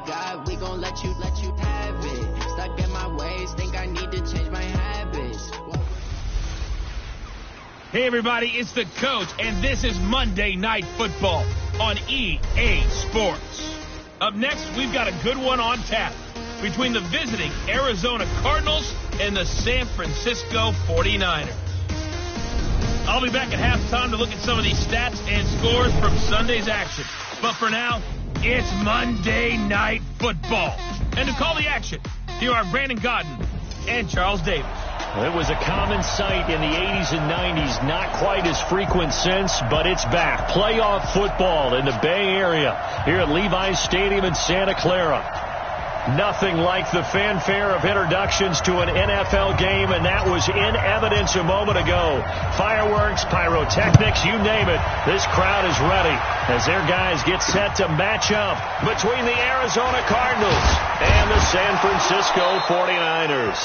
got, we gon' let you have it. Stuck in my ways, think I need to change my habits. Hey everybody, it's the coach, and this is Monday Night Football on EA Sports. Up next, we've got a good one on tap between the visiting Arizona Cardinals and the San Francisco 49ers. I'll be back at halftime to look at some of these stats and scores from Sunday's action. But for now, it's Monday Night Football. And to call the action, here are Brandon Godden and Charles Davis. It was a common sight in the 80s and 90s, not quite as frequent since, but it's back. Playoff football in the Bay Area here at Levi's Stadium in Santa Clara. Nothing like the fanfare of introductions to an NFL game, and that was in evidence a moment ago. Fireworks, pyrotechnics, you name it. This crowd is ready as their guys get set to match up between the Arizona Cardinals and the San Francisco 49ers.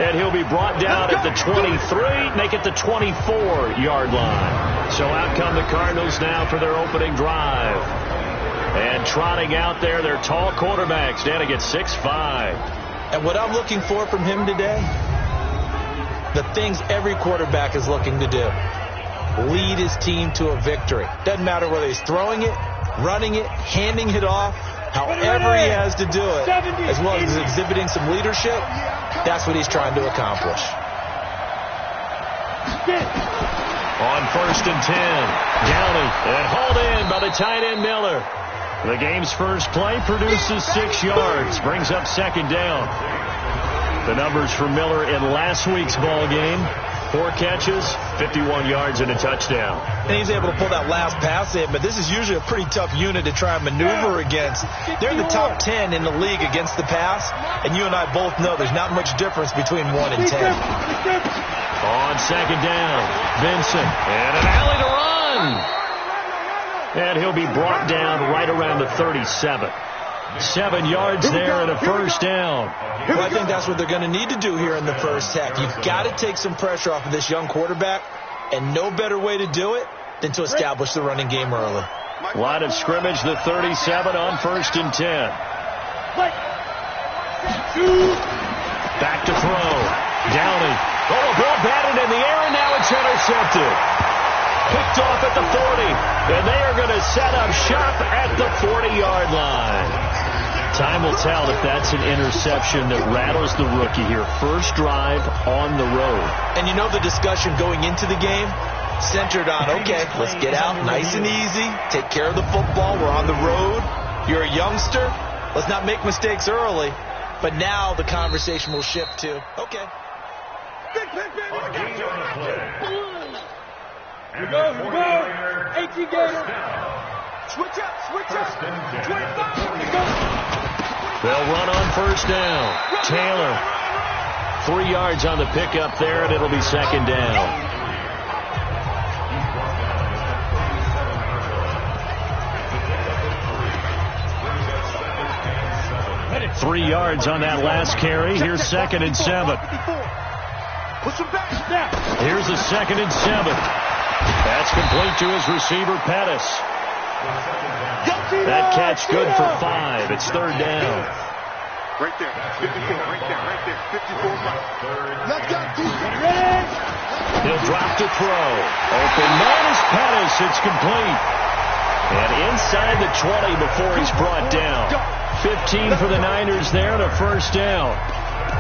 And he'll be brought down at the 23, make it the 24-yard line. So out come the Cardinals now for their opening drive. And trotting out there, their tall quarterbacks standing at 6'5". And what I'm looking for from him today, the things every quarterback is looking to do. Lead his team to a victory. Doesn't matter whether he's throwing it, running it, handing it off, however he has to do it, as well as exhibiting some leadership, that's what he's trying to accomplish. On 1st and 10, Downey, and hauled in by the tight end Miller. The game's first play produces 6 yards, brings up 2nd down. The numbers for Miller in last week's ball game: 4 catches, 51 yards, and a touchdown. And he's able to pull that last pass in, but this is usually a pretty tough unit to try and maneuver against. They're in the top 10 in the league against the pass, and you and I both know there's not much difference between 1 and 10. On 2nd down, Vincent, and an alley to run. And he'll be brought down right around the 37. 7 yards there and a 1st down. Well, I think that's what they're going to need to do here in the first half. You've got to take some pressure off of this young quarterback, and no better way to do it than to establish the running game early. Line of scrimmage, the 37 on 1st and 10. Back to throw. Downey. Oh, a ball batted in the air, and now it's intercepted. Picked off at the 40, and they are going to set up shop at the 40-yard line. Time will tell if that's an interception that rattles the rookie here. First drive on the road. And you know the discussion going into the game centered on, okay, let's get out nice and easy, take care of the football, we're on the road, you're a youngster, let's not make mistakes early. But now the conversation will shift to, okay. Big, here we go. 18 Gator. Switch up. 25. They'll run on 1st down. Taylor. 3 yards on the pickup there, and it'll be 2nd down. Ready. 3 yards on that last carry. Here's 2nd and 7. Here's the 2nd and 7. That's complete to his receiver, Pettis. That catch good for 5. It's 3rd down. Right there. 54. Right there. 54. Let's go. He'll drop to throw. Open man is Pettis. It's complete. And inside the 20 before he's brought down. 15 for the Niners there and a 1st down.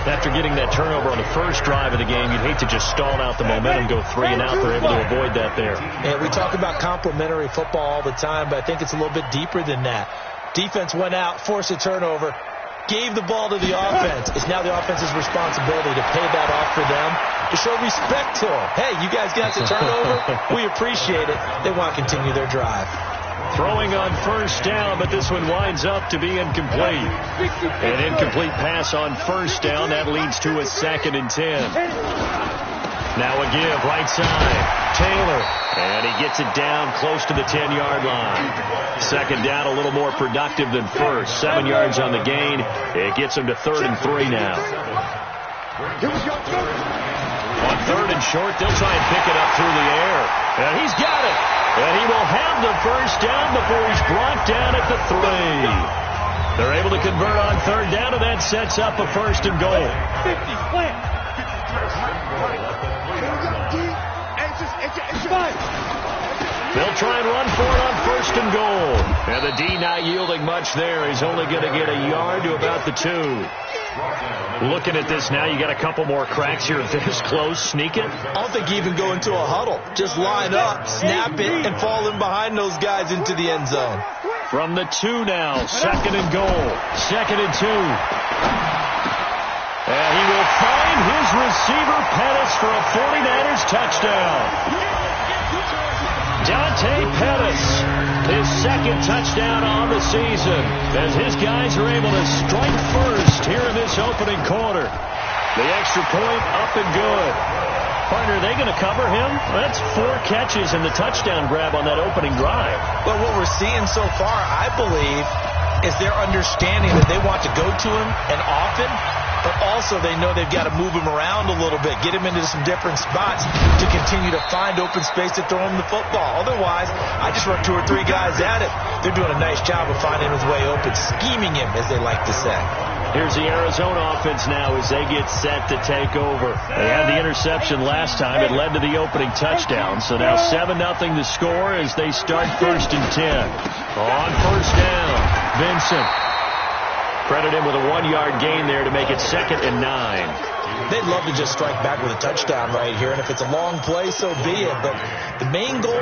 After getting that turnover on the first drive of the game, you'd hate to just stall out the momentum, go 3 and out. They're able to avoid that there. And we talk about complementary football all the time, but I think it's a little bit deeper than that. Defense went out, forced a turnover, gave the ball to the offense. It's now the offense's responsibility to pay that off for them, to show respect to them. Hey, you guys got the turnover. We appreciate it. They want to continue their drive. Throwing on 1st down, but this one winds up to be incomplete. An incomplete pass on 1st down. That leads to a 2nd and 10. Now a give, right side. Taylor. And he gets it down close to the 10-yard line. 2nd down, a little more productive than 1st. 7 yards on the gain. It gets him to 3rd and 3 now. On 3rd and short, they'll try and pick it up through the air. And he's got it. And he will have the 1st down before he's brought down at the 3. They're able to convert on third down, and that sets up a first and goal. 50, slant. They'll try and run for it on first and goal. And the D not yielding much there. He's only going to get a yard to about the 2. Looking at this now, you got a couple more cracks here. This close, sneak it. I don't think you even go into a huddle. Just line up, snap it, and fall in behind those guys into the end zone. From the 2 now, second and goal. Second and 2. And he will find his receiver, Pettis, for a 49ers touchdown. Dante Pettis, his second touchdown on the season, as his guys are able to strike first here in this opening quarter. The extra point up and good. Partner, are they going to cover him? That's 4 catches and the touchdown grab on that opening drive. But what we're seeing so far, I believe, is their understanding that they want to go to him and often, but also they know they've got to move him around a little bit, get him into some different spots to continue to find open space to throw him the football. Otherwise, I just run 2 or 3 guys at it. They're doing a nice job of finding his way open, scheming him, as they like to say. Here's the Arizona offense now as they get set to take over. They had the interception last time. It led to the opening touchdown. So now 7-0 the score as they start first and 10. On first down, Vincent. Credit him with a 1-yard gain there to make it second and 9. They'd love to just strike back with a touchdown right here, and if it's a long play, so be it. But the main goal,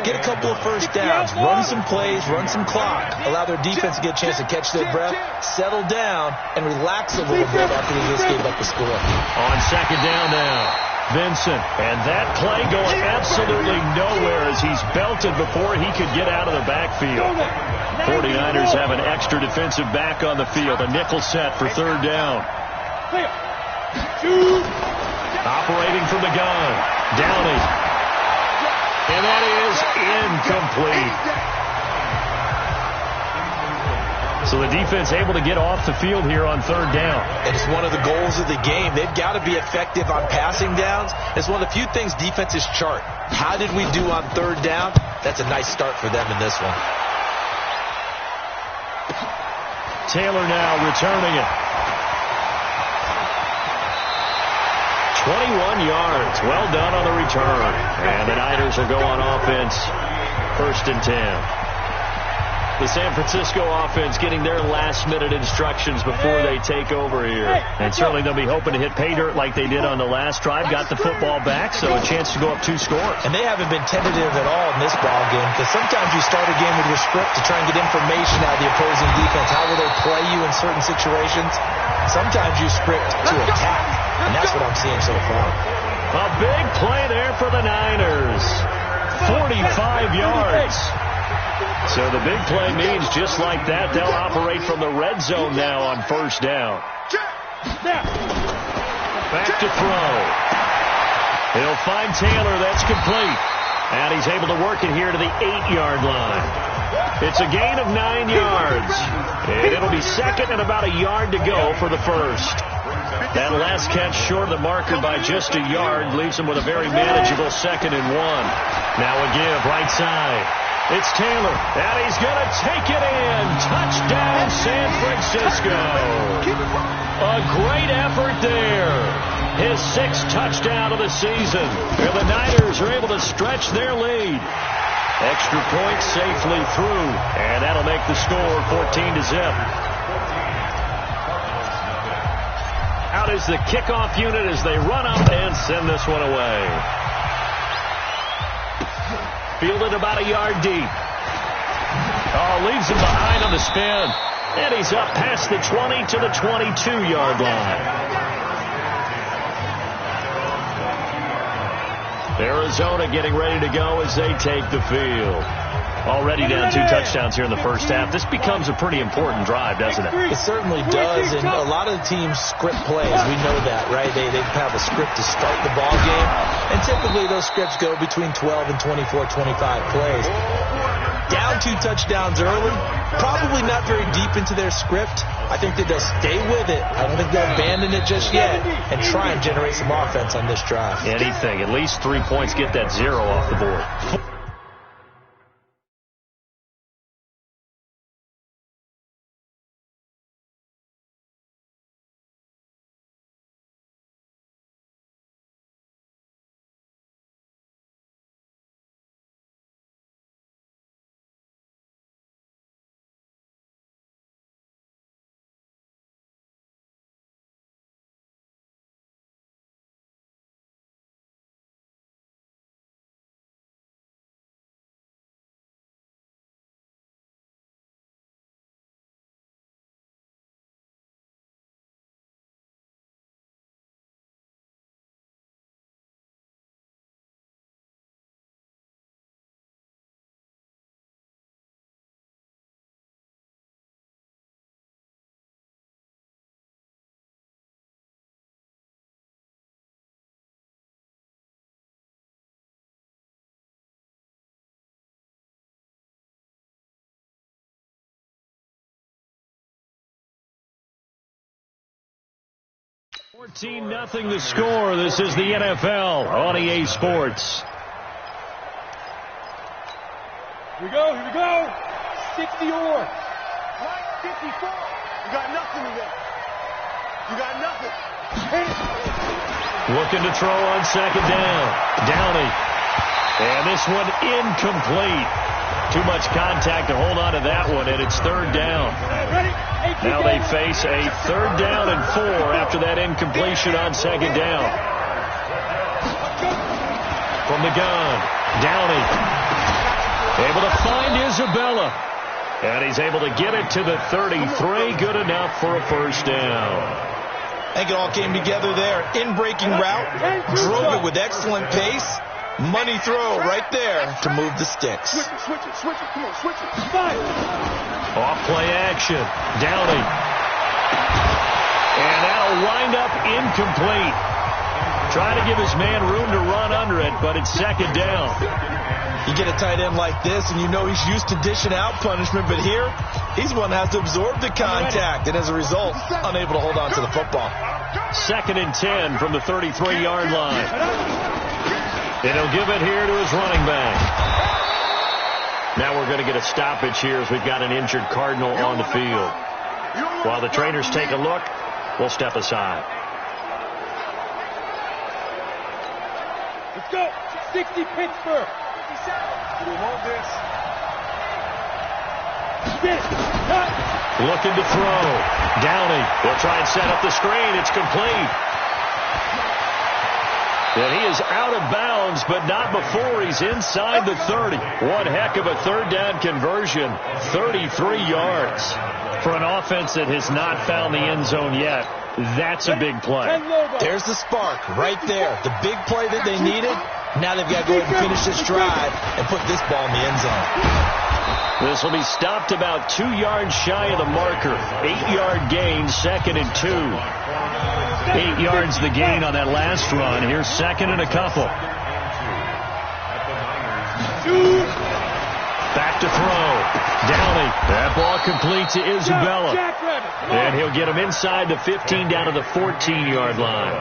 get a couple of first downs, run some plays, run some clock, allow their defense to get a chance to catch their breath, settle down, and relax a little bit after they just gave up the score. On second down now, Vincent. And that play going absolutely nowhere as he's belted before he could get out of the backfield. 49ers have an extra defensive back on the field, a nickel set for third down. Operating from the gun, Downey. And that is incomplete. So the defense able to get off the field here on third down. And it's one of the goals of the game. They've got to be effective on passing downs. It's one of the few things defenses chart. How did we do on third down? That's a nice start for them in this one. Taylor now returning it. 21 yards. Well done on the return. And the Niners will go on offense. First and 10. The San Francisco offense getting their last-minute instructions before they take over here. And certainly they'll be hoping to hit pay dirt like they did on the last drive. Got the football back, so a chance to go up 2 scores. And they haven't been tentative at all in this ball game, because sometimes you start a game with your script to try and get information out of the opposing defense. How will they play you in certain situations? Sometimes you script to attack, and that's what I'm seeing so far. A big play there for the Niners. 45 yards. So the big play means just like that, they'll operate from the red zone now on first down. Back to throw. He'll find Taylor. That's complete. And he's able to work it here to the 8-yard line. It's a gain of 9 yards. And it'll be second and about a yard to go for the first. That last catch short of the marker by just a yard leaves him with a very manageable second and 1. Now a give right side. It's Taylor, and he's going to take it in. Touchdown, San Francisco. A great effort there. His 6th touchdown of the season. And the Niners are able to stretch their lead. Extra point safely through, and that'll make the score 14-0. Out is the kickoff unit as they run up and send this one away. Fielded about a yard deep. Oh, leaves him behind on the spin. And he's up past the 20 to the 22-yard line. Arizona getting ready to go as they take the field. Already down 2 touchdowns here in the first half. This becomes a pretty important drive, doesn't it? It certainly does, and a lot of the teams script plays. We know that, right? They have a script to start the ball game, and typically those scripts go between 12 and 24, 25 plays. Down 2 touchdowns early, probably not very deep into their script. I think that they'll stay with it. I don't think they'll abandon it just yet and try and generate some offense on this drive. Anything, at least 3 points, get that 0 off the board. 14-0 the score. This is the NFL on EA Sports. Here we go. 60 or. 54. You got nothing today. You got nothing. Looking to throw on second down. Downey. And this one incomplete. Too much contact to hold on to that one, and it's third down. Now they face a third down and 4 after that incompletion on second down. From the gun, Downey able to find Isabella. And he's able to get it to the 33. Good enough for a first down. I think it all came together there. In-breaking route, drove it with excellent pace. Money throw right there to move the sticks. Switch it. Come on, switch it. Off play action. Downey. And that'll wind up incomplete. Trying to give his man room to run under it, but it's second down. You get a tight end like this, and you know he's used to dishing out punishment, but here, he's one that has to absorb the contact, and as a result, unable to hold on to the football. Second and 10 from the 33-yard line. And he'll give it here to his running back. Now we're going to get a stoppage here as we've got an injured Cardinal on the field. While the trainers take a look, we'll step aside. Let's go. 60 Pittsburgh. We want this. Looking to throw. Downey will try and set up the screen. It's complete. And he is out of bounds, but not before he's inside the 30. One heck of a third down conversion. 33 yards. For an offense that has not found the end zone yet, that's a big play. There's the spark right there. The big play that they needed. Now they've got to go ahead and finish this drive and put this ball in the end zone. This will be stopped about 2 yards shy of the marker. 8-yard gain, second and 2. 8 yards the gain on that last run. Here's second and a couple. Back to throw. Downey. That ball complete to Isabella. And he'll get him inside the 15 down to the 14-yard line.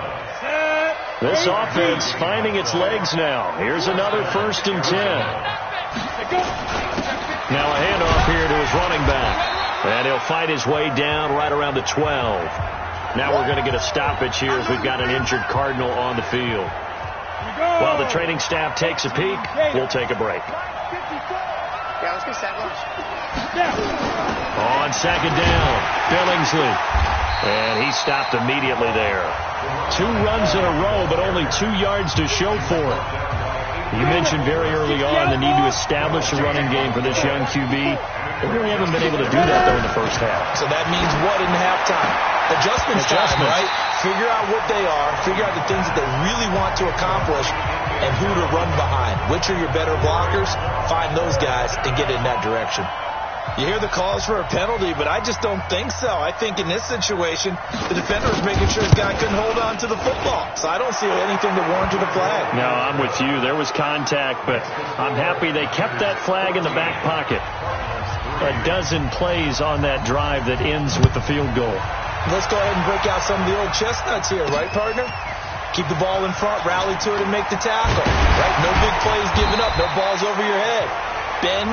This offense finding its legs now. Here's another first and 10. Now a handoff here to his running back. And he'll fight his way down right around the 12. Now we're going to get a stoppage here as we've got an injured Cardinal on the field. While the training staff takes a peek, we'll take a break. Yeah, let's go settlers. On second down, Billingsley. And he stopped immediately there. 2 runs in a row, but only 2 yards to show for it. You mentioned very early on the need to establish a running game for this young QB. They really haven't been able to do that, though, in the first half. So that means what in halftime? Adjustments time, right? Figure out what they are. Figure out the things that they really want to accomplish and who to run behind. Which are your better blockers? Find those guys and get in that direction. You hear the calls for a penalty, but I just don't think so. I think in this situation, the defender was making sure his guy couldn't hold on to the football. So I don't see anything that warranted a flag. No, I'm with you. There was contact, but I'm happy they kept that flag in the back pocket. A dozen plays on that drive that ends with the field goal. Let's go ahead and break out some of the old chestnuts here, right, partner? Keep the ball in front, rally to it, and make the tackle. Right? No big plays given up, no balls over your head. Bend,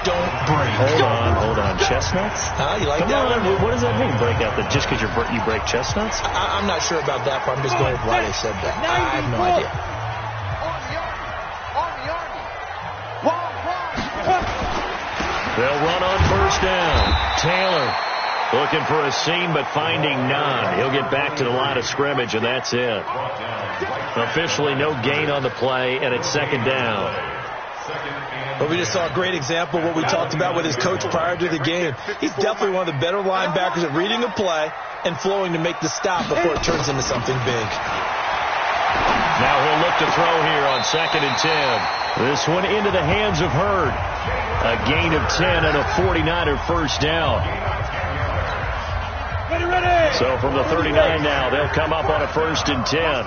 don't break. Hold on. Chestnuts? You like Come that on, one? what does that mean, break out? Just because you break chestnuts? I'm not sure about that part. I'm just going with why they said that. I have no idea. They'll run on first down. Taylor looking for a seam, but finding none. He'll get back to the line of scrimmage, and that's it. Officially no gain on the play, and it's second down. But we just saw a great example of what we talked about with his coach prior to the game. He's definitely one of the better linebackers at reading a play and flowing to make the stop before it turns into something big. Now he'll look to throw here on second and 10. This one into the hands of Hurd. A gain of 10 and a 49er first down. So from the 39 now, they'll come up on a first and 10.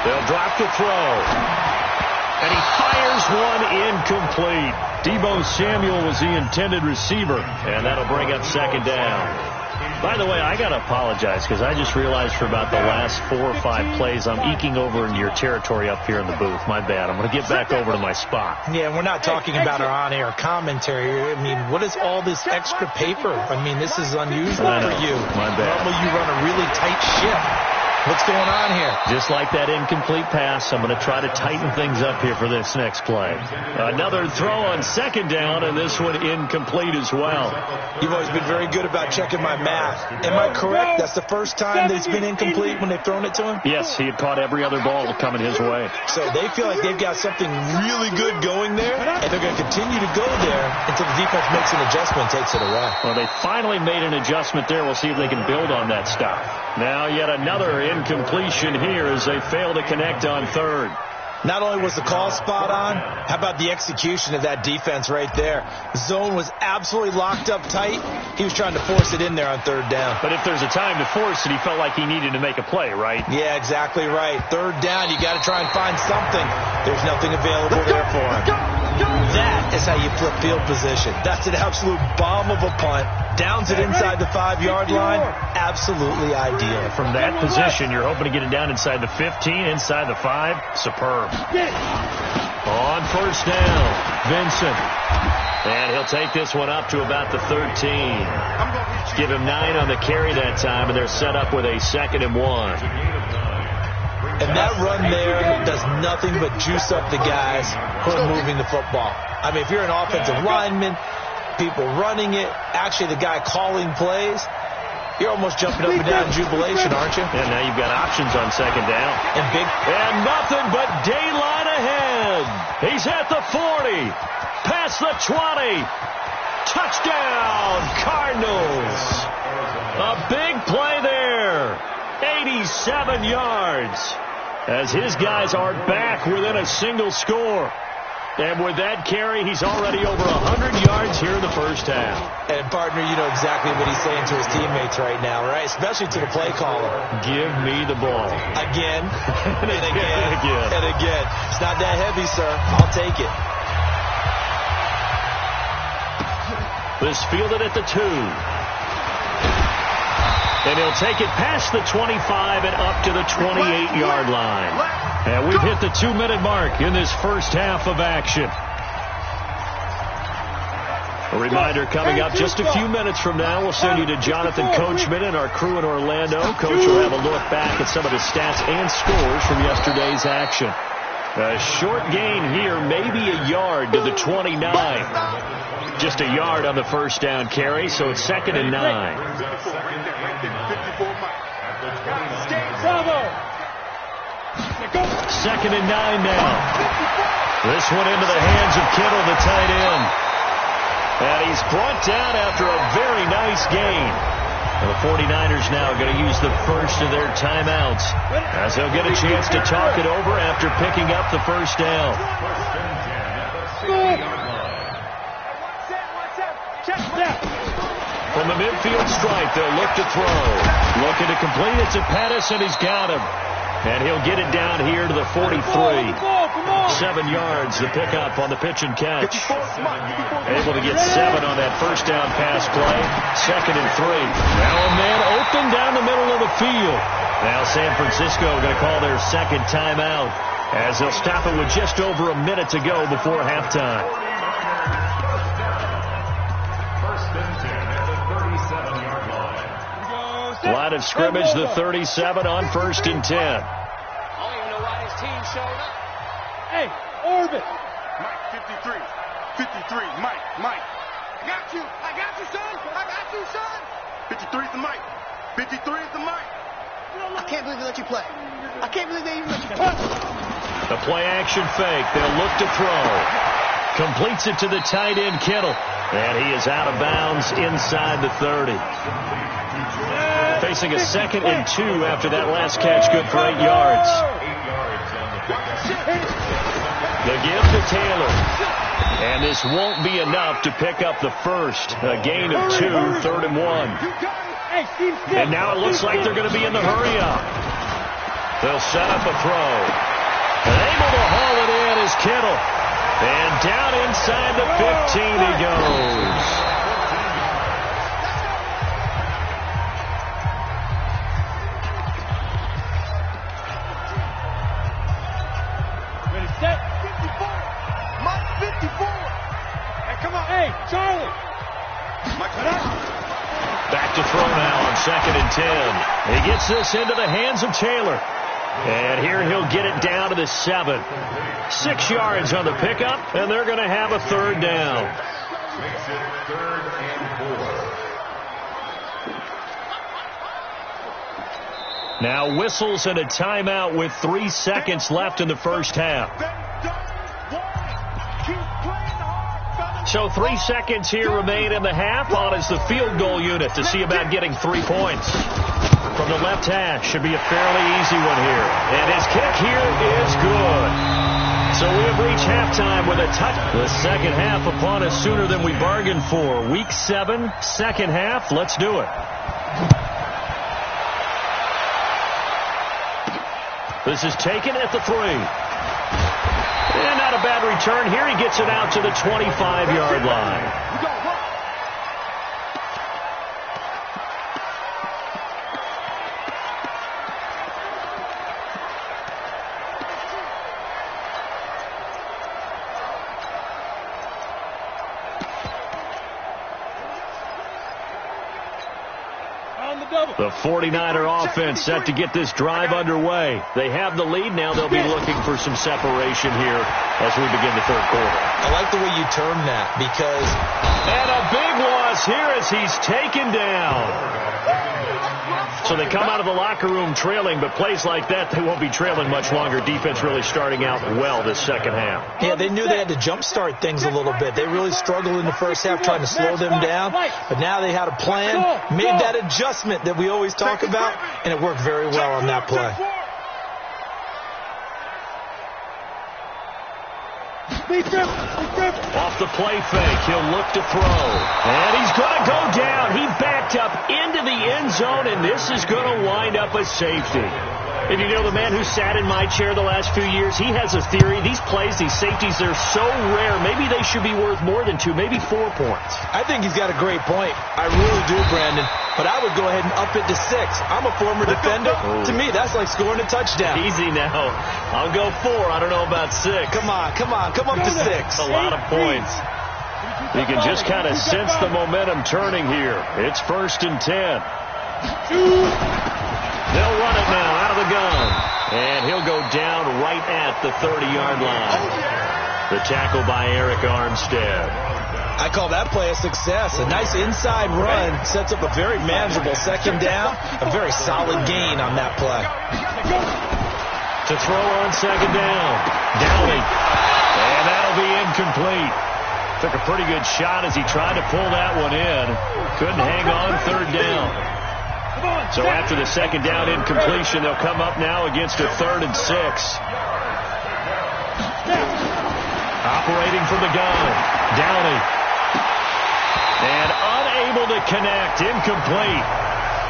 They'll drop the throw. And he fires one incomplete. Deebo Samuel was the intended receiver, and that'll bring up second down. By the way, I got to apologize because I just realized for about the last 4 or 5 plays I'm eking over into your territory up here in the booth. My bad. I'm going to get back over to my spot. Yeah, we're not talking about our on-air commentary. I mean, what is all this extra paper? I mean, this is unusual for you. My bad. Normally you run a really tight ship. What's going on here? Just like that incomplete pass, I'm going to try to tighten things up here for this next play. Another throw on second down, and this one incomplete as well. You've always been very good about checking my math. Am I correct? That's the first time that it's been incomplete when they've thrown it to him? Yes, he had caught every other ball coming his way. So they feel like they've got something really good going there, and they're going to continue to go there until the defense makes an adjustment and takes it away. Well, they finally made an adjustment there. We'll see if they can build on that stuff. Now yet another incompletion here as they fail to connect on third. Not only was the call spot on, how about the execution of that defense right there? Zone was absolutely locked up tight. He was trying to force it in there on third down. But if there's a time to force it, he felt like he needed to make a play, right? Yeah, exactly right. Third down, you got to try and find something. There's nothing available there for him. That is how you flip field position. That's an absolute bomb of a punt. Downs it inside the 5-yard line. Absolutely ideal. From that position, you're hoping to get it down inside the 15, inside the 5. Superb. On first down, Vincent. And he'll take this one up to about the 13. Give him 9 on the carry that time, and they're set up with a 2nd and 1. And that run there does nothing but juice up the guys who are moving the football. I mean, if you're an offensive lineman, people running it, actually the guy calling plays, you're almost jumping up and down in jubilation, aren't you? And now you've got options on second down. And nothing but daylight ahead. He's at the 40, past the 20. Touchdown, Cardinals. A big play there. 87 yards. As his guys are back within a single score. And with that carry, he's already over 100 yards here in the first half. And, partner, you know exactly what he's saying to his teammates right now, right? Especially to the play caller. Give me the ball. Again, and again, and again. And again. It's not that heavy, sir. I'll take it. This fielded at the 2. And he'll take it past the 25 and up to the 28-yard line. And we've hit the 2-minute mark in this first half of action. A reminder coming up just a few minutes from now. We'll send you to Jonathan Coachman and our crew in Orlando. Coach will have a look back at some of the stats and scores from yesterday's action. A short gain here, maybe a yard to the 29. Just a yard on the first down carry, so it's 2nd and 9. Second and 9 now. This one into the hands of Kittle, the tight end. And he's brought down after a very nice gain. And the 49ers now going to use the first of their timeouts as they'll get a chance to talk it over after picking up the first down. From the midfield stripe, they'll look to throw. Looking to complete it to Pettis, and he's got him. And he'll get it down here to the 43. 7 yards to pick up on the pitch and catch. Able to get 7 on that first down pass play. 2nd and 3. Now a man open down the middle of the field. Now San Francisco going to call their second timeout as they'll stop it with just over a minute to go before halftime. Line of scrimmage, the 37 on 1st and 10. I don't even know why this team showed up. Hey, Orbit. Mike, 53. 53, Mike. I got you, son. I got you, son. 53 is the Mike. 53 is the Mike. I can't believe they let you play. I can't believe they even let you play. The play action fake. They'll look to throw. Completes it to the tight end, Kittle. And he is out of bounds inside the 30. Facing a 2nd and 2 after that last catch, good for 8 yards. The give to Taylor. And this won't be enough to pick up the first. A gain of 2, 3rd and 1. And now it looks like they're going to be in the hurry-up. They'll set up a throw. And able to haul it in is Kittle. And down inside the 15 he goes. Ready, set, 54. Mike, 54. Hey, come on. Hey, Charlie. Mike, Back to throw now on 2nd and 10. He gets this into the hands of Taylor. And here he'll get it down to the 7. 6 yards on the pickup, and they're going to have a 3rd down. Third and 4. Now whistles and a timeout with 3 seconds left in the first half. So 3 seconds here remain in the half. On is the field goal unit to see about getting 3 points. From the left hash, should be a fairly easy one here. And his kick here is good. So we have reached halftime with a touch. The second half upon us sooner than we bargained for. Week 7, second half. Let's do it. This is taken at the 3. And not a bad return here. He gets it out to the 25-yard line. The 49er offense set to get this drive underway. They have the lead. Now they'll be looking for some separation here as we begin the third quarter. I like the way you term that because... And a big loss here as he's taken down. So they come out of the locker room trailing, but plays like that, they won't be trailing much longer. Defense really starting out well this second half. Yeah, they knew they had to jumpstart things a little bit. They really struggled in the first half trying to slow them down, but now they had a plan, made that adjustment that we always talk about, and it worked very well on that play. Off the play fake, he'll look to throw. And he's going to go down. He backed up into the end zone, and this is going to wind up a safety. And you know, the man who sat in my chair the last few years, he has a theory. These plays, these safeties, they're so rare. Maybe they should be worth more than 2, maybe 4 points. I think he's got a great point. I really do, Brandon. But I would go ahead and up it to 6. I'm a former defender. To me, that's like scoring a touchdown. Easy now. I'll go 4. I don't know about 6. Come on. Come up to 6. A lot of points. You can just kind of sense the momentum turning here. It's 1st and 10. They'll run it now out of the gun. And he'll go down right at the 30-yard line. The tackle by Eric Armstead. I call that play a success. A nice inside run sets up a very manageable second down. A very solid gain on that play. To throw on second down. Downing. And that'll be incomplete. Took a pretty good shot as he tried to pull that one in. Couldn't hang on 3rd down. So after the second down incompletion, they'll come up now against a 3rd and 6. Operating from the gun. Downing. And unable to connect. Incomplete.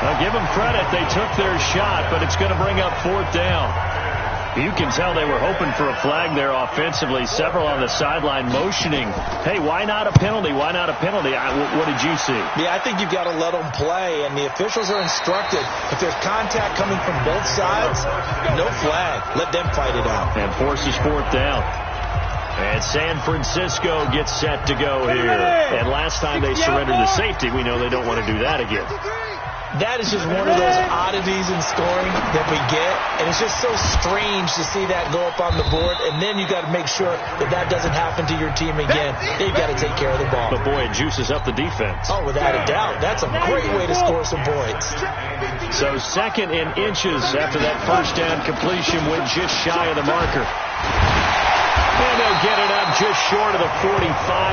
Now give them credit. They took their shot, but it's going to bring up 4th down. You can tell they were hoping for a flag there offensively. Several on the sideline motioning. Hey, why not a penalty? Why not a penalty? What did you see? Yeah, I think you've got to let them play, and the officials are instructed. If there's contact coming from both sides, no flag. Let them fight it out. And forces 4th down. And San Francisco gets set to go here. And last time they surrendered the safety, we know they don't want to do that again. That is just one of those oddities in scoring that we get, and it's just so strange to see that go up on the board, and then you got to make sure that doesn't happen to your team again. They've got to take care of the ball. But boy, it juices up the defense. Oh, without a doubt. That's a great way to score some points. So 2nd and inches after that first down completion went just shy of the marker. And they'll get it up just short of the 45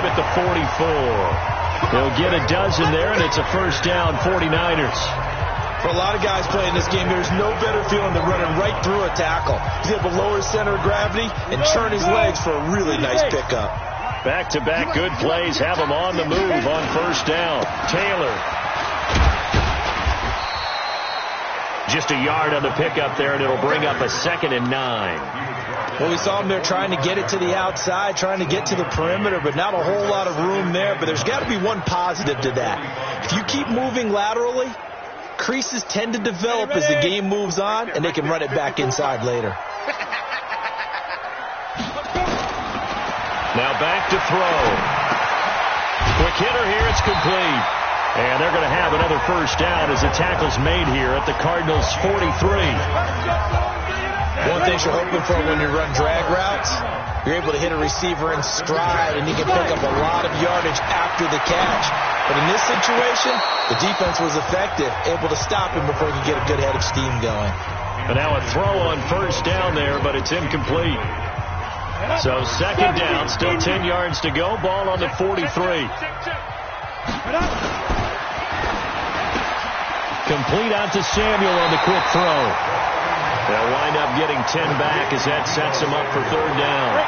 at the 44. They'll get a dozen there, and it's a 1st down, 49ers. For a lot of guys playing this game, there's no better feeling than running right through a tackle. He's able to lower his center of gravity and churn his legs for a really nice pickup. Back-to-back good plays have him on the move on 1st down. Taylor. Just a yard on the pickup there, and it'll bring up a 2nd and 9. Well, we saw him there trying to get it to the outside, trying to get to the perimeter, but not a whole lot of room there. But there's got to be one positive to that. If you keep moving laterally, creases tend to develop as the game moves on, and they can run it back inside later. Now back to throw. Quick hitter here, it's complete. And they're going to have another first down as the tackle's made here at the Cardinals' 43. One thing you're hoping for when you run drag routes, you're able to hit a receiver in stride, and you can pick up a lot of yardage after the catch. But in this situation, the defense was effective, able to stop him before he could get a good head of steam going. And now a throw on first down there, but it's incomplete. So second down, still 10 yards to go. Ball on the 43. Complete out to Samuel on the quick throw. They'll wind up getting 10 back as that sets them up for third down.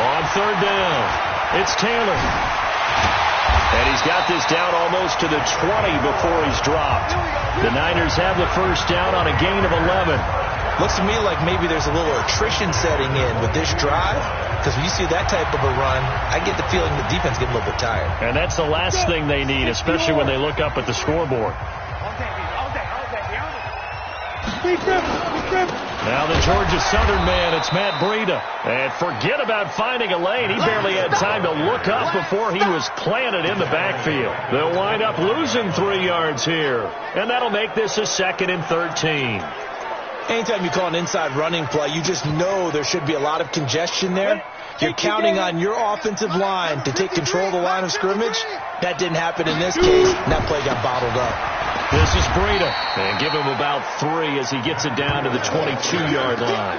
On third down, it's Taylor. And he's got this down almost to the 20 before he's dropped. The Niners have the first down on a gain of 11. Looks to me like maybe there's a little attrition setting in with this drive, because when you see that type of a run, I get the feeling the defense gets a little bit tired. And that's the last thing they need, especially when they look up at the scoreboard. Now the Georgia Southern man, it's Matt Breida. And forget about finding a lane. He barely had time to look up before he was planted in the backfield. They'll wind up losing 3 yards here. And that'll make this a 2nd and 13. Anytime you call an inside running play, you just know there should be a lot of congestion there. You're counting on your offensive line to take control of the line of scrimmage. That didn't happen in this case, and that play got bottled up. This is Breida. And give him about 3 as he gets it down to the 22-yard line.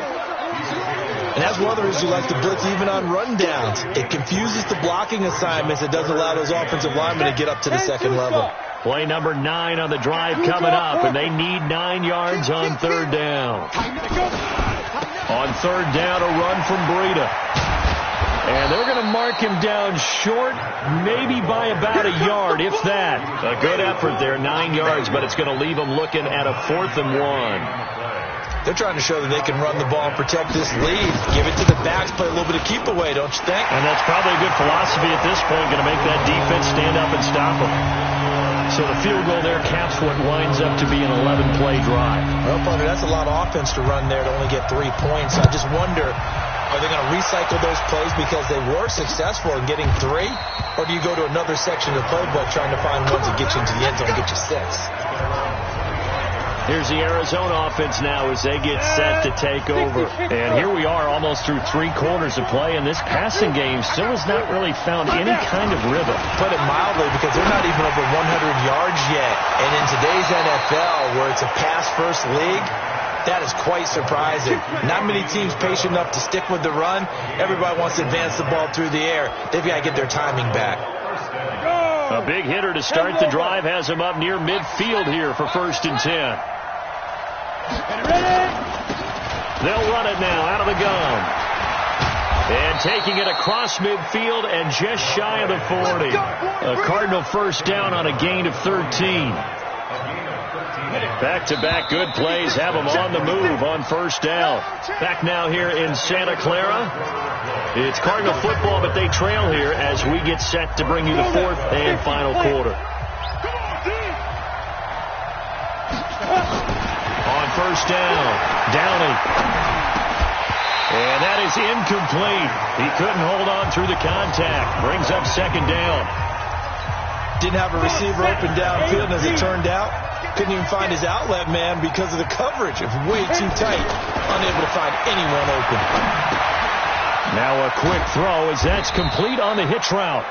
And that's one of the reasons you like to blitz even on rundowns. It confuses the blocking assignments. It doesn't allow those offensive linemen to get up to the second level. Play number 9 on the drive coming up, and they need 9 yards on third down. On third down, a run from Breida. And they're going to mark him down short, maybe by about a yard, if that. A good effort there, 9 yards, but it's going to leave them looking at a 4th and 1. They're trying to show that they can run the ball and protect this lead. Give it to the backs, play a little bit of keep away, don't you think? And that's probably a good philosophy at this point, going to make that defense stand up and stop them. So the field goal there caps what winds up to be an 11-play drive. Well, partner, that's a lot of offense to run there to only get 3 points. I just wonder, are they going to recycle those plays because they were successful in getting 3? Or do you go to another section of the playbook trying to find ones that get you into the end zone and get you 6? Here's the Arizona offense now as they get set to take over. And here we are almost through 3 quarters of play, and this passing game still has not really found any kind of rhythm. Put it mildly, because they're not even over 100 yards yet. And in today's NFL, where it's a pass-first league, that is quite surprising. Not many teams patient enough to stick with the run. Everybody wants to advance the ball through the air. They've got to get their timing back. A big hitter to start the drive has him up near midfield here for 1st and 10. They'll run it now out of the gun. And taking it across midfield and just shy of the 40. A Cardinal first down on a gain of 13. Back-to-back good plays have them on the move on first down. Back now here in Santa Clara. It's Cardinal football, but they trail here as we get set to bring you the 4th and final quarter. On first down, Downey. And that is incomplete. He couldn't hold on through the contact. Brings up 2nd down. Didn't have a receiver open downfield, and as it turned out, couldn't even find his outlet man because of the coverage. It was way too tight. Unable to find anyone open. Now a quick throw as that's complete on the hitch route.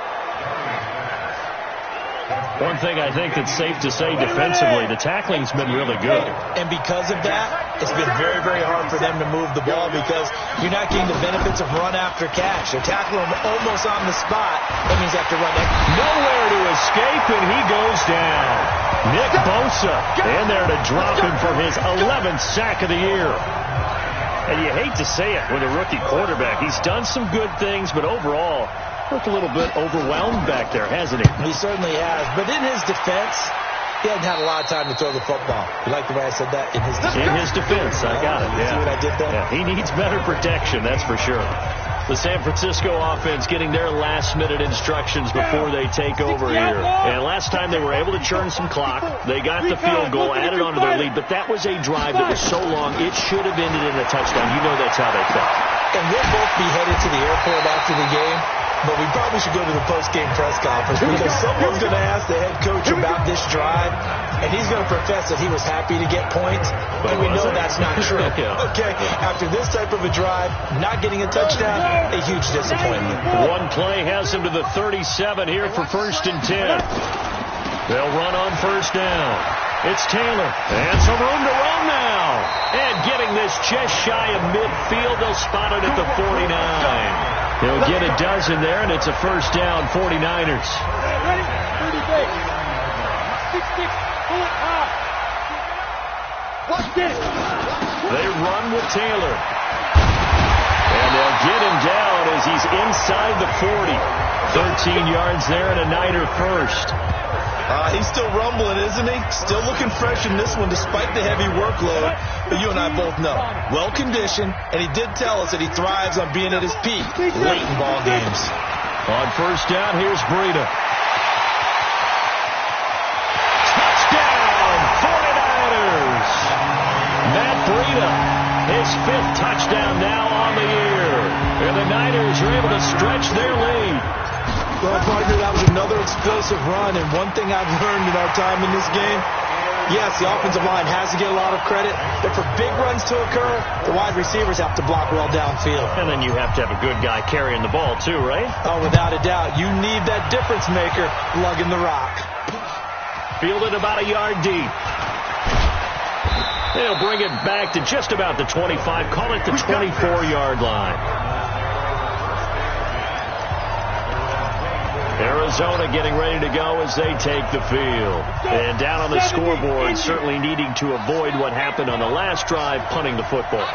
One thing I think that's safe to say defensively, the tackling's been really good. And because of that, it's been very, very hard for them to move the ball because you're not getting the benefits of run after catch. They're tackling him almost on the spot. That means they have to run that. Nowhere to escape, and he goes down. Nick Bosa in there to drop him for his 11th sack of the year. And you hate to say it with a rookie quarterback. He's done some good things, but overall, looked a little bit overwhelmed back there, hasn't he? He certainly has. But in his defense, He hadn't had a lot of time to throw the football. You like the way I said that? In his defense. In his defense, I got it. Yeah. See what I did there? Yeah, he needs better protection, that's for sure. The San Francisco offense getting their last-minute instructions before they take over here. And last time they were able to churn some clock. They got the field goal, added on to their lead, but that was a drive that was so long, it should have ended in a touchdown. You know that's how they felt. And we'll both be headed to the airport after the game, but we probably should go to the post-game press conference because someone's going to ask the head coach about this drive, and he's going to profess that he was happy to get points, but we know that's not true. Yeah. Okay, after this type of a drive, not getting a touchdown, a huge disappointment. One play has him to the 37 here for 1st and 10. They'll run on 1st down. It's Taylor, and some room to run now. And getting this just shy of midfield, they'll spot it at the 49. He'll get a dozen there, and it's a 1st down, 49ers. Ready? 30 days. 6-6. Pull it high. Watch this. They run with Taylor. And they'll get him down as he's inside the 40. 13 yards there and a Niner first. He's still rumbling, isn't he? Still looking fresh in this one despite the heavy workload. But you and I both know, well-conditioned, and he did tell us that he thrives on being at his peak late in ball games. On 1st down, here's Breida. Touchdown, 49ers! Matt Breida, his 5th touchdown now on the year. And the Niners are able to stretch their lead. Well, partner, that was another explosive run, and one thing I've learned in our time in this game, yes, the offensive line has to get a lot of credit, but for big runs to occur, the wide receivers have to block well downfield. And then you have to have a good guy carrying the ball, too, right? Oh, without a doubt. You need that difference maker lugging the rock. Fielded about a yard deep. They'll bring it back to just about the 25, call it the 24-yard line. Arizona getting ready to go as they take the field. And down on the scoreboard, certainly needing to avoid what happened on the last drive, punting the football.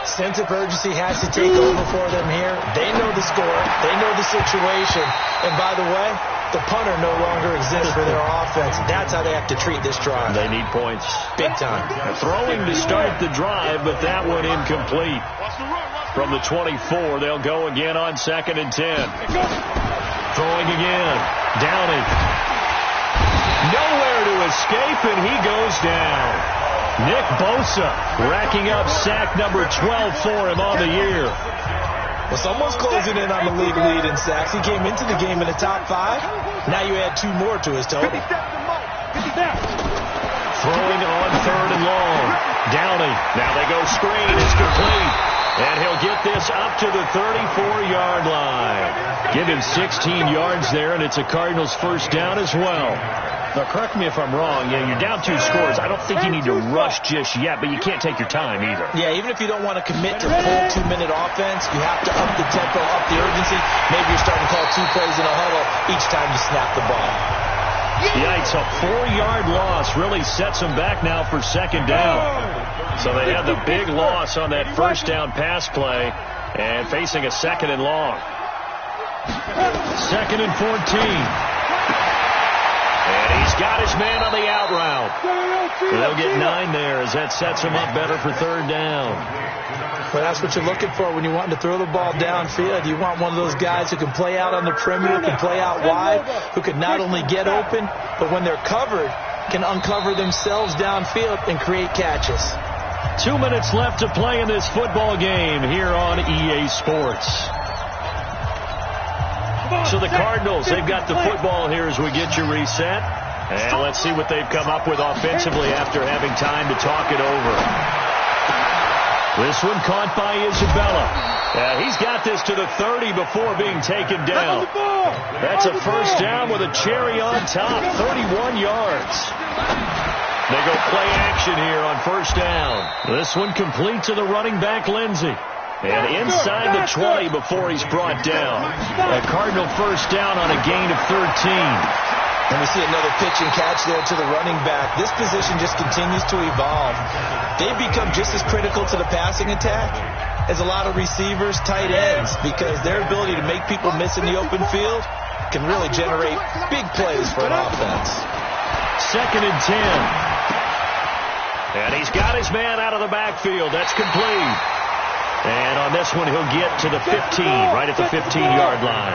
Sense of urgency has to take over for them here. They know the score. They know the situation. And by the way, the punter no longer exists for their offense. That's how they have to treat this drive. They need points. Big time. Throwing to start the drive, but that one incomplete. From the 24, they'll go again on 2nd and 10. Throwing again. Downing. Nowhere to escape, and he goes down. Nick Bosa racking up sack number 12 for him on the year. Well, someone's closing in on the league lead in sacks. He came into the game in the top 5. Now you add 2 more to his total. Throwing on 3rd and long. Downing. Now they go screen. It's complete. And he'll get this up to the 34-yard line. Give him 16 yards there, and it's a Cardinals 1st down as well. Now, correct me if I'm wrong. Yeah, you're down 2 scores. I don't think you need to rush just yet, but you can't take your time either. Yeah, even if you don't want to commit to full 2-minute offense, you have to up the tempo, up the urgency. Maybe you're starting to call 2 plays in a huddle each time you snap the ball. Yikes, a 4-yard loss really sets them back now for 2nd down. So they had the big loss on that 1st down pass play and facing a 2nd and long. 2nd and 14. And he's got his man on the out route. They'll get 9 there as that sets him up better for 3rd down. Well, that's what you're looking for when you want to throw the ball downfield. You want one of those guys who can play out on the perimeter, can play out wide, who can not only get open, but when they're covered, can uncover themselves downfield and create catches. 2 minutes left to play in this football game here on EA Sports. So the Cardinals, they've got the football here as we get you reset. And let's see what they've come up with offensively after having time to talk it over. This one caught by Isabella. He's got this to the 30 before being taken down. That's a 1st down with a cherry on top, 31 yards. They go play action here on 1st down. This one complete to the running back, Lindsey. And inside the 20 before he's brought down. A Cardinal 1st down on a gain of 13. And we see another pitch and catch there to the running back. This position just continues to evolve. They've become just as critical to the passing attack as a lot of receivers, tight ends, because their ability to make people miss in the open field can really generate big plays for an offense. 2nd and 10. And he's got his man out of the backfield. That's complete. And on this one, he'll get to the 15, right at the 15-yard line.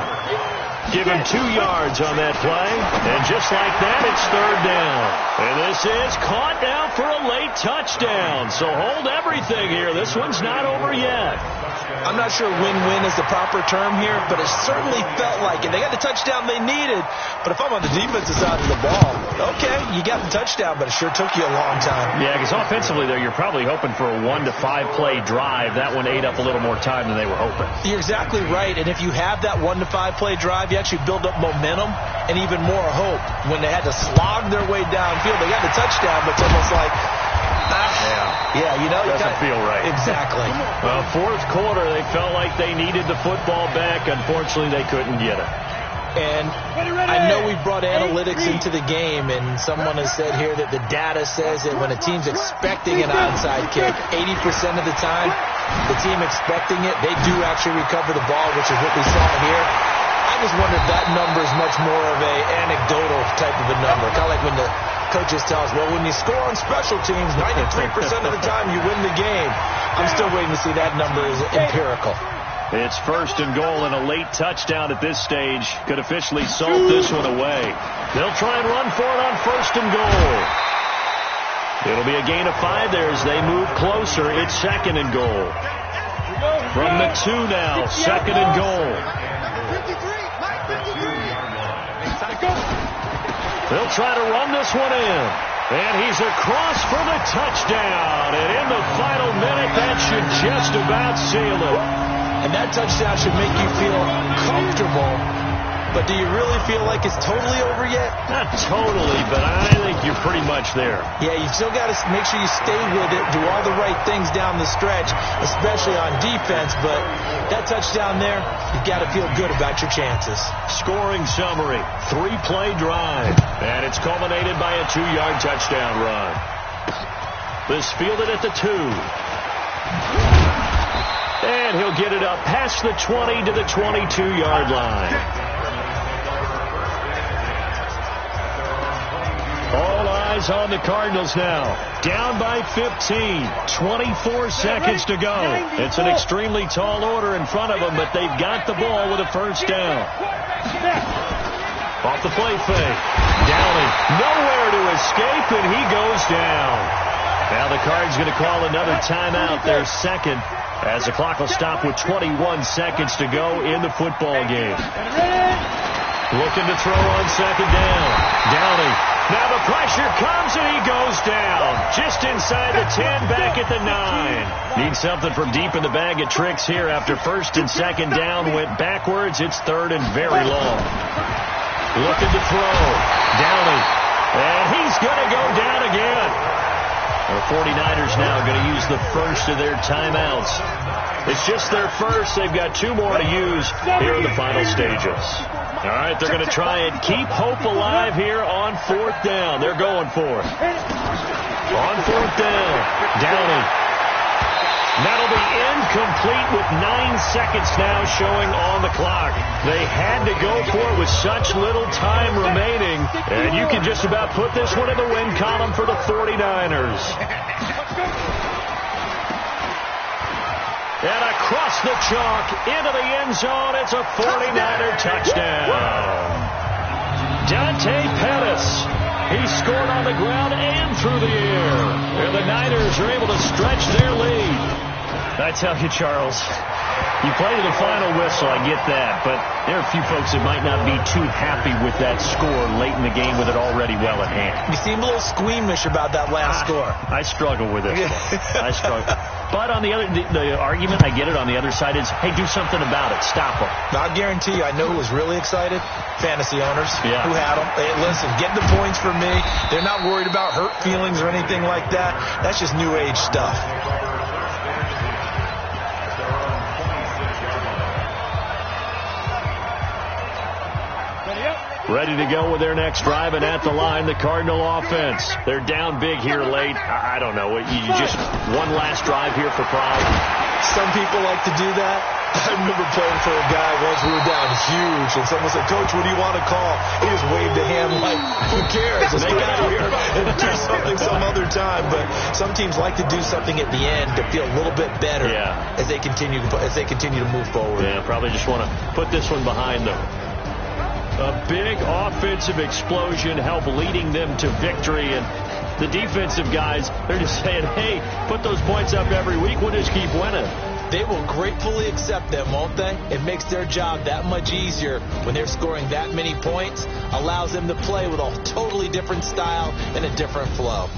Give him 2 yards on that play. And just like that, it's 3rd down. And this is caught down for a late touchdown. So hold everything here. This one's not over yet. I'm not sure win-win is the proper term here, but it certainly felt like it. They got the touchdown they needed, but if I'm on the defensive side of the ball, okay, you got the touchdown, but it sure took you a long time. Yeah, because offensively, though, you're probably hoping for a 1 to 5 play drive. That one ate up a little more time than they were hoping. You're exactly right, and if you have that 1 to 5 play drive, you actually build up momentum and even more hope. When they had to slog their way downfield, they got the touchdown, but it's almost like, yeah, you know, doesn't feel right. Exactly. Well, 4th quarter, they felt like they needed the football back. Unfortunately, they couldn't get it. And I know we brought analytics into the game, and someone has said here that the data says that when a team's expecting an onside kick, 80% of the time, the team expecting it, they do actually recover the ball, which is what we saw here. I just wonder if that number is much more of a anecdotal type of a number, kind of like when the coaches tell us, well, when you score on special teams, 93% of the time you win the game. I'm still waiting to see that number is empirical. It's 1st and goal, and a late touchdown at this stage could officially salt this one away. They'll try and run for it on 1st and goal. It'll be a gain of 5 there as they move closer. It's 2nd and goal. From the 2 now, 2nd and goal. They'll try to run this one in. And he's across for the touchdown. And in the final minute, that should just about seal it. And that touchdown should make you feel comfortable. But do you really feel like it's totally over yet? Not totally, but I think you're pretty much there. Yeah, you still got to make sure you stay with it, do all the right things down the stretch, especially on defense. But that touchdown there, you've got to feel good about your chances. Scoring summary, 3-play drive. And it's culminated by a 2-yard touchdown run. This fielded at the 2. And he'll get it up past the 20 to the 22-yard line. All eyes on the Cardinals now. Down by 15. 24 seconds to go. It's an extremely tall order in front of them, but they've got the ball with a 1st down. Off the play fake. Downing. Nowhere to escape, and he goes down. Now the Cards going to call another timeout, their 2nd, as the clock will stop with 21 seconds to go in the football game. Looking to throw on 2nd down. Downing. Now the pressure comes and he goes down. Just inside the 10, back at the 9. Need something from deep in the bag of tricks here after 1st and 2nd down. Went backwards. It's 3rd and very long. Looking to throw. Downing. And he's going to go down again. The 49ers now going to use the 1st of their timeouts. It's just their 1st. They've got 2 more to use here in the final stages. All right, they're going to try and keep hope alive here on 4th down. They're going for it. On 4th down, Downing. That'll be incomplete with 9 seconds now showing on the clock. They had to go for it with such little time remaining, and you can just about put this one in the win column for the 49ers. And across the chalk into the end zone, it's a 49er touchdown. Dante Pettis. He scored on the ground and through the air. And the Niners are able to stretch their lead. I tell you, Charles, you play to the final whistle, I get that, but there are a few folks that might not be too happy with that score late in the game with it already well at hand. You seem a little squeamish about that last score. I struggle with it. I struggle. But on the other, the argument, I get it, on the other side is, hey, do something about it. Stop them. I guarantee you, I know who was really excited. Fantasy owners who had them. Hey, listen, get the points for me. They're not worried about hurt feelings or anything like that. That's just new age stuff. Ready to go with their next drive, and at the line, the Cardinal offense. They're down big here late. I don't know. You just one last drive here for pride. Some people like to do that. I remember playing for a guy once. We were down huge, and someone said, "Coach, what do you want to call?" He just waved a hand like, "Who cares? Let's get out of here and do something some other time." But some teams like to do something at the end to feel a little bit better as they continue to move forward. Yeah, probably just want to put this one behind them. A big offensive explosion helped leading them to victory, and the defensive guys, they're just saying, hey, put those points up every week. We'll just keep winning. They will gratefully accept them, won't they? It makes their job that much easier when they're scoring that many points, allows them to play with a totally different style and a different flow.